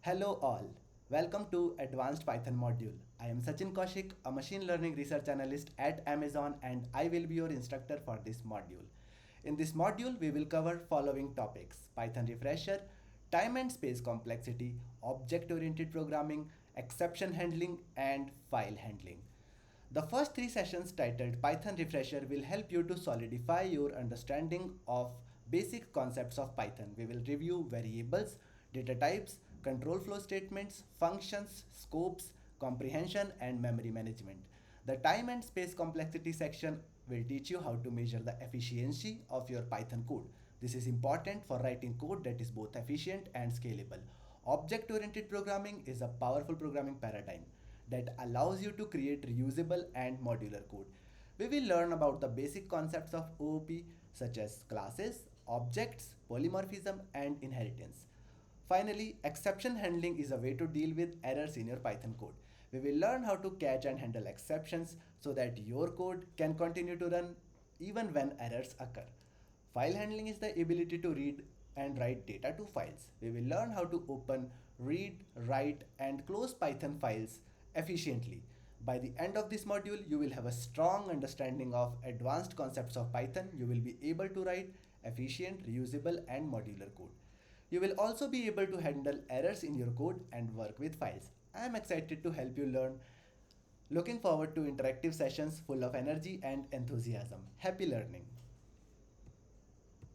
Hello all. Welcome to Advanced Python module. I am Sachin Kaushik, a machine learning research analyst at Amazon, and I will be your instructor for this module. In this module, we will cover following topics: Python refresher, time and space complexity, object oriented programming, exception handling, and file handling. The first three sessions, titled Python Refresher, will help you to solidify your understanding of basic concepts of Python. We will review variables, data types, control flow statements, functions, scopes, comprehension, and memory management. The time and space complexity section will teach you how to measure the efficiency of your Python code. This is important for writing code that is both efficient and scalable. Object oriented programming is a powerful programming paradigm that allows you to create reusable and modular code. We will learn about the basic concepts of OOP such as classes, objects, polymorphism, and inheritance. Finally, exception handling is a way to deal with errors in your Python code. We will learn how to catch and handle exceptions so that your code can continue to run even when errors occur. File handling is the ability to read and write data to files. We will learn how to open, read, write, and close Python files efficiently. By the end of this module, you will have a strong understanding of advanced concepts of Python. You will be able to write efficient, reusable, and modular code. You will also be able to handle errors in your code and work with files. I am excited to help you learn. Looking forward to interactive sessions full of energy and enthusiasm. Happy learning!